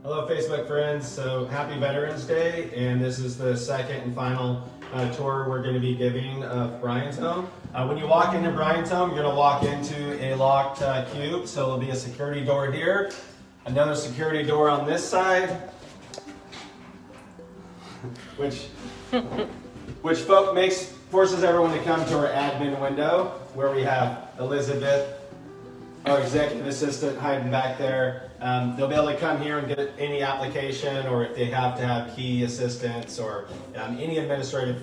Hello Facebook friends, so happy Veterans Day, and this is the second and final tour we're going to be giving of Bryan's home. When you walk into Bryan's home, you're going to walk into a locked cube, so there'll be a security door here, another security door on this side, which forces everyone to come to our admin window, where we have Elizabeth, our executive assistant, hiding back there. They'll be able to come here and get any application, or if they have to have key assistance, or any administrative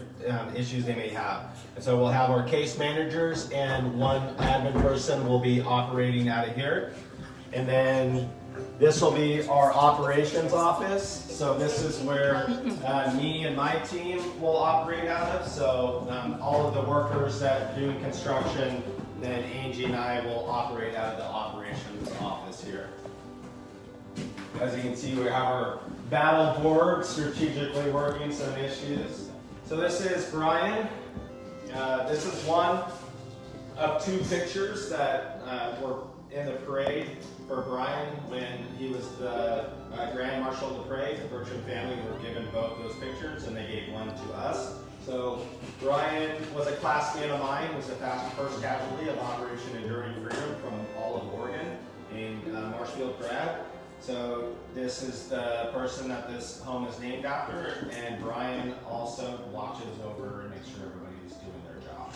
issues they may have. And so we'll have our case managers, and one admin person will be operating out of here. And then this will be our operations office. So this is where me and my team will operate out of. So all of the workers that do construction, then Angie and I will operate out of the operations office here. As you can see, we have our battle board, strategically working some issues. So this is Bryan. This is one of two pictures that were in the parade for Bryan when he was the Grand Marshal of the parade. The Bertram family were given both those pictures, and they gave one to us. So Bryan was a classmate of mine, was the first casualty of Operation Enduring Freedom from all of Oregon, and Marshfield grad. So this is the person that this home is named after, and Bryan also watches over and makes sure everybody's doing their job.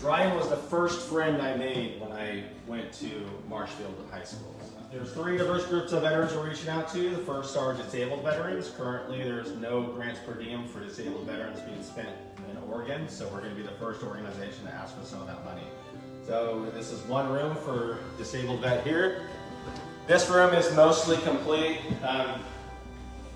Bryan was the first friend I made when I went to Marshfield High School. There's three diverse groups of veterans we're reaching out to. The first are disabled veterans. Currently, there's no grants per diem for disabled veterans being spent in Oregon, so we're going to be the first organization to ask for some of that money. So this is one room for disabled vet here. This room is mostly complete.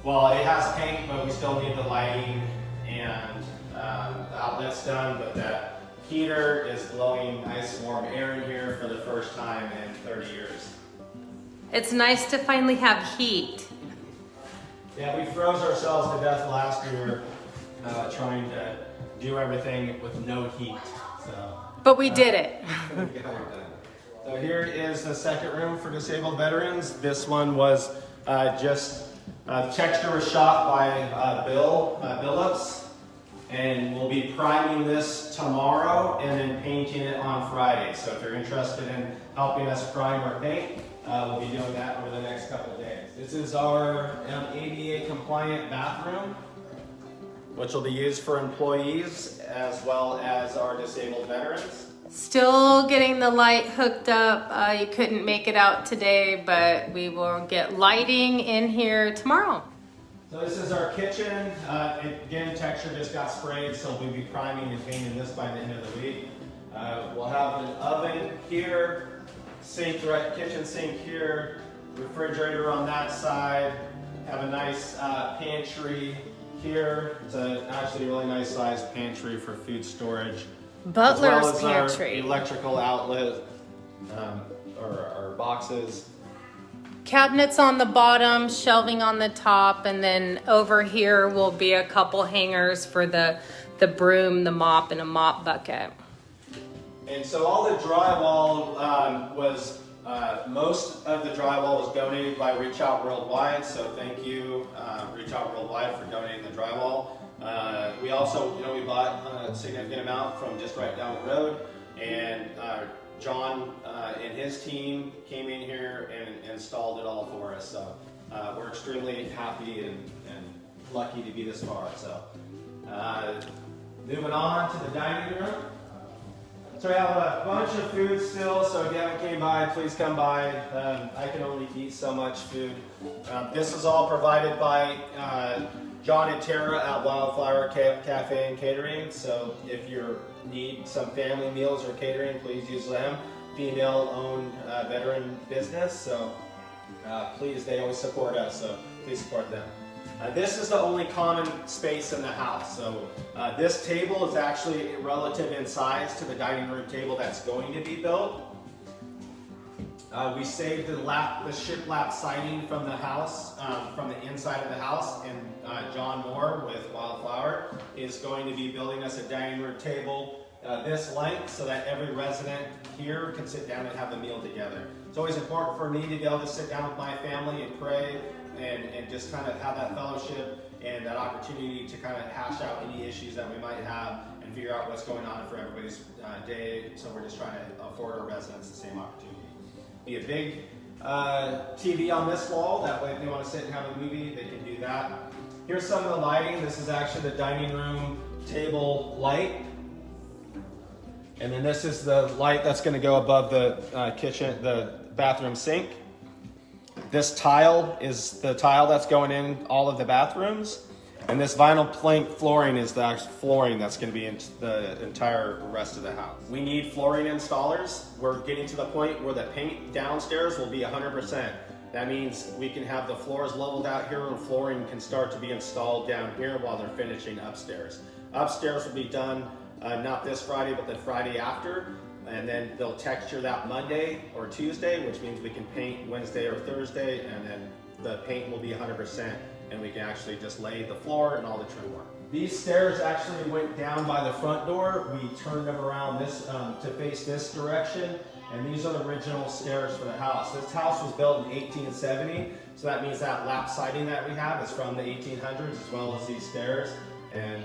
Well, it has paint, but we still need the lighting and the outlets done, but that heater is blowing nice warm air in here for the first time in 30 years. It's nice to finally have heat. Yeah, we froze ourselves to death last year trying to do everything with no heat. So. But we did it. So here is the second room for disabled veterans. This one was texture was shot by Bill Billups, and we'll be priming this tomorrow and then painting it on Friday. So if you're interested in helping us prime or paint, we'll be doing that over the next couple of days. This is our ADA compliant bathroom, which will be used for employees as well as our disabled veterans. Still getting the light hooked up. You couldn't make it out today, but we will get lighting in here tomorrow. So this is our kitchen. Again, texture just got sprayed, so we'll be priming and painting this by the end of the week. We'll have an oven here, kitchen sink here, refrigerator on that side, have a nice pantry here. It's actually a really nice sized pantry for food storage. Butler's as well as pantry. Our electrical outlet, or our boxes. Cabinets on the bottom, shelving on the top, and then over here will be a couple hangers for the broom, the mop, and a mop bucket. And so all the drywall most of the drywall was donated by Reach Out Worldwide, so thank you, Reach Out Worldwide, for donating the drywall. We also, we bought a significant amount from just right down the road, and John and his team came in here and installed it all for us. So we're extremely happy and lucky to be this far. So moving on to the dining room. So we have a bunch of food still, so if you haven't came by, please come by. I can only eat so much food. This is all provided by John and Tara at Wildflower Cafe and Catering. So if you need some family meals or catering, please use them. Female-owned veteran business, so please, they always support us, so please support them. This is the only common space in the house. So this table is actually relative in size to the dining room table that's going to be built. We saved the shiplap siding from the house, from the inside of the house, and John Moore with Wildflower is going to be building us a dining room table this length so that every resident here can sit down and have a meal together. It's always important for me to be able to sit down with my family and pray and just kind of have that fellowship and that opportunity to kind of hash out any issues that we might have and figure out what's going on for everybody's day. So we're just trying to afford our residents the same opportunity. Be a big TV on this wall, that way if they want to sit and have a movie, they can do that. Here's some of the lighting. This is actually the dining room table light. And then this is the light that's going to go above the kitchen, the bathroom sink. This tile is the tile that's going in all of the bathrooms. And this vinyl plank flooring is the actual flooring that's going to be in the entire rest of the house. We need flooring installers. We're getting to the point where the paint downstairs will be 100%. That means we can have the floors leveled out here and flooring can start to be installed down here while they're finishing upstairs. Upstairs will be done not this Friday, but the Friday after. And then they'll texture that Monday or Tuesday, which means we can paint Wednesday or Thursday, and then the paint will be 100%, and we can actually just lay the floor and all the trim work. These stairs actually went down by the front door. We turned them around this to face this direction, and these are the original stairs for the house. This house was built in 1870, so that means that lap siding that we have is from the 1800s, as well as these stairs. And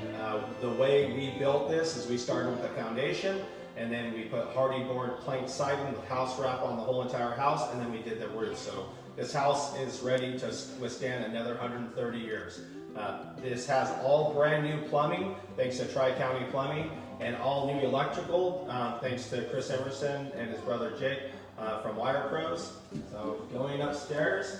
the way we built this is we started with the foundation, and then we put hardy board plank siding with house wrap on the whole entire house, and then we did the roof. So this house is ready to withstand another 130 years. This has all brand new plumbing, thanks to Tri-County Plumbing, and all new electrical, thanks to Chris Emerson and his brother Jake from Wire Pros. So going upstairs.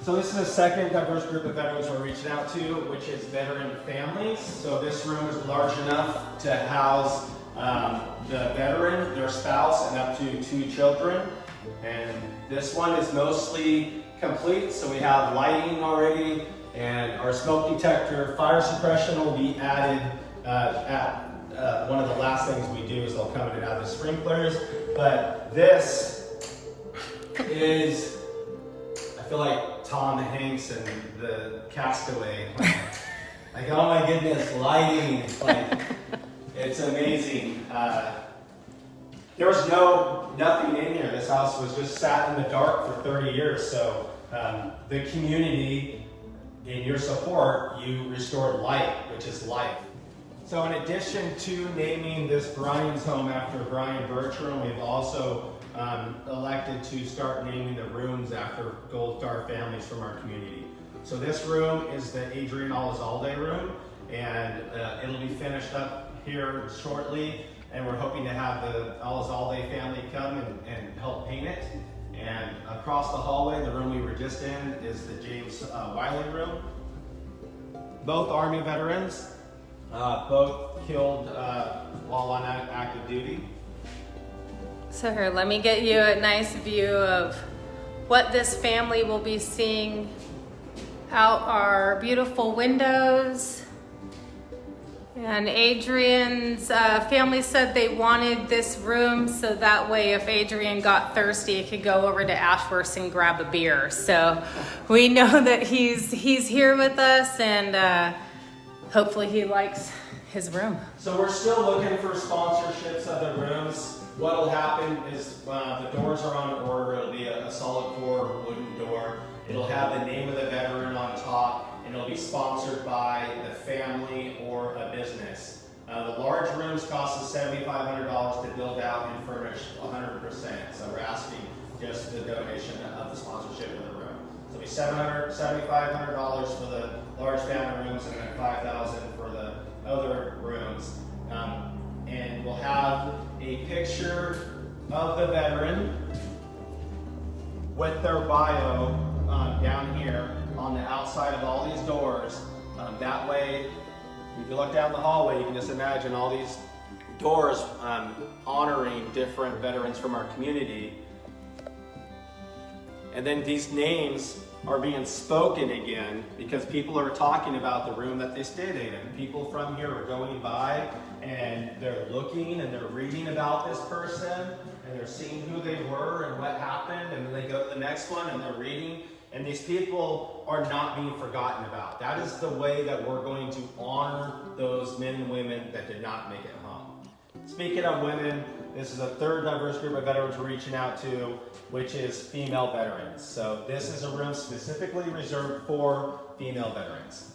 So this is the second diverse group of veterans we're reaching out to, which is veteran families. So this room is large enough to house the veteran, their spouse, and up to 2 children. And this one is mostly complete, so we have lighting already, and our smoke detector, fire suppression will be added one of the last things we do is they'll come in and add the sprinklers. But this is, I feel like Tom Hanks and the Castaway. Like, oh my goodness, lighting, like, it's amazing. There was nothing in here. This house was just sat in the dark for 30 years. So the community, in your support, you restored light, which is life. So in addition to naming this Bryan's home after Brian Bertram, we've also elected to start naming the rooms after Gold Star families from our community. So this room is the Adrian Elizalde room, and it'll be finished up here shortly, and we're hoping to have the Elizalde family come and help paint it. And across the hallway, the room we were just in, is the James Wiley room. Both Army veterans, both killed while on active duty. So here, let me get you a nice view of what this family will be seeing out our beautiful windows. And Adrian's family said they wanted this room so that way if Adrian got thirsty, he could go over to Ashworth and grab a beer. So we know that he's here with us, and hopefully he likes his room. So we're still looking for sponsorships of the rooms. What'll happen is the doors are on order. It'll be a solid core wooden door. It'll have the name of the veteran on top, and it'll be sponsored by the family or a business. The large rooms cost us $7,500 to build out and furnish 100%. So we're asking just the donation of the sponsorship of the room. So it'll be $7,500 for the large family rooms, and then $5,000 for the other rooms. And we'll have a picture of the veteran with their bio down here on the outside of all these doors. That way, if you look down the hallway, you can just imagine all these doors honoring different veterans from our community. And then these names are being spoken again because people are talking about the room that they stayed in. And people from here are going by and they're looking and they're reading about this person and they're seeing who they were and what happened, and then they go to the next one and they're reading. And these people are not being forgotten about. That is the way that we're going to honor those men and women that did not make it home. Speaking of women, this is a third diverse group of veterans we're reaching out to, which is female veterans. So this is a room specifically reserved for female veterans.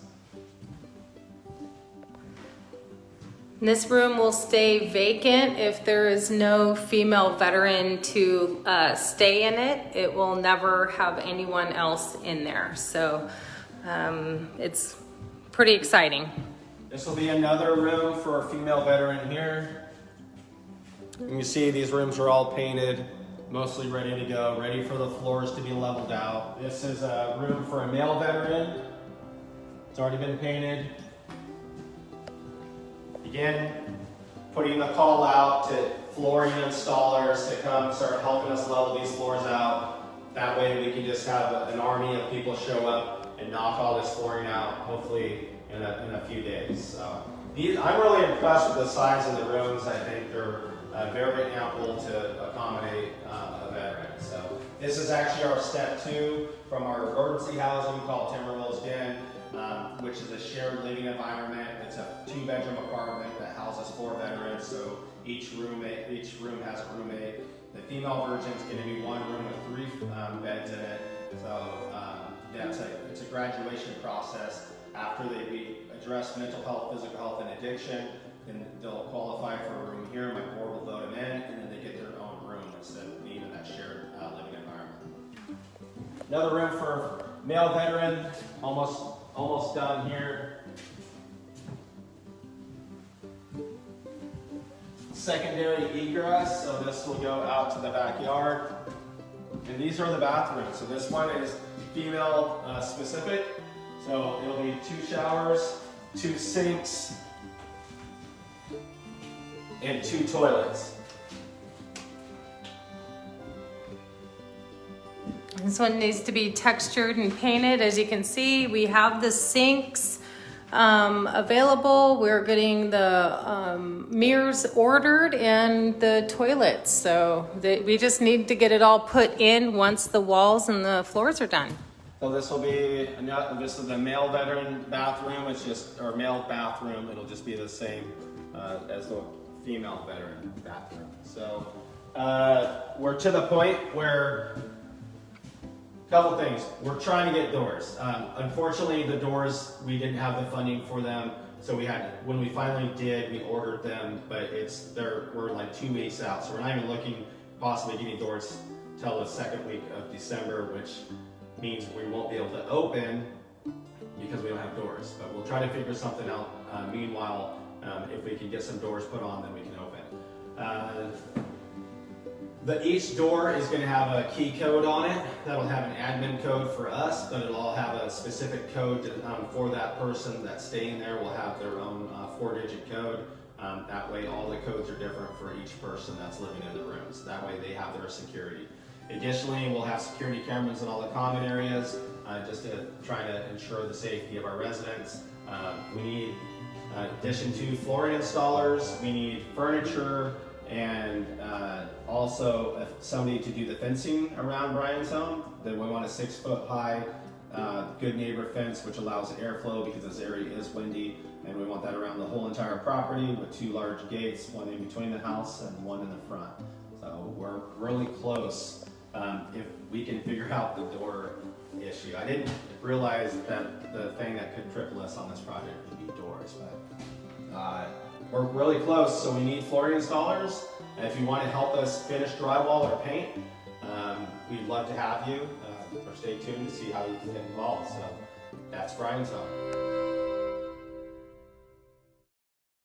This room will stay vacant if there is no female veteran to stay in it. It will never have anyone else in there. So it's pretty exciting. This will be another room for a female veteran here. And you see these rooms are all painted, mostly ready to go, ready for the floors to be leveled out. This is a room for a male veteran. It's already been painted. Again, putting the call out to flooring installers to come start helping us level these floors out. That way we can just have an army of people show up and knock all this flooring out, hopefully in a few days. So I'm really impressed with the size of the rooms. I think they're very ample to accommodate a veteran. So this is actually our step 2 from our emergency housing called Timberwolves Den. Which is a shared living environment. It's a 2-bedroom apartment that houses 4 veterans, so each room has a roommate. The female version is going to be 1 room with 3 beds in it. So yeah, it's a graduation process. After we address mental health, physical health, and addiction, then they'll qualify for a room here. My board will vote them in, and then they get their own room instead of being in that shared living environment. Another room for male veteran, almost done here. Secondary egress, so this will go out to the backyard. And these are the bathrooms. So this one is female specific. So it'll be 2 showers, 2 sinks, and 2 toilets. This one needs to be textured and painted. As you can see, we have the sinks available. We're getting the mirrors ordered and the toilets. So we just need to get it all put in once the walls and the floors are done. So this will be, this is the male veteran bathroom, or male bathroom. It'll just be the same as the female veteran bathroom. So we're to the point where, couple things. We're trying to get doors. Unfortunately, the doors, we didn't have the funding for them. So when we finally did, we ordered them, but we're like 2 weeks out. So we're not even looking possibly getting doors till the 2nd week of December, which means we won't be able to open because we don't have doors. But we'll try to figure something out. Meanwhile, if we can get some doors put on, then we can open. Each door is going to have a key code on it. That'll have an admin code for us, but it'll all have a specific code for that person that's staying there. Will have their own 4-digit code. That way all the codes are different for each person that's living in the rooms. That way they have their security. Additionally, we'll have security cameras in all the common areas just to try to ensure the safety of our residents. We need, in addition to flooring installers, we need furniture, and also somebody to do the fencing around Bryan's home. Then we want a 6-foot high good neighbor fence which allows airflow because this area is windy, and we want that around the whole entire property with 2 large gates, 1 in between the house and 1 in the front. So we're really close if we can figure out the door issue. I didn't realize that the thing that could cripple us on this project would be doors, but we're really close, so we need flooring installers. And if you want to help us finish drywall or paint, we'd love to have you. Or stay tuned to see how you can get involved. So that's Bryan's home.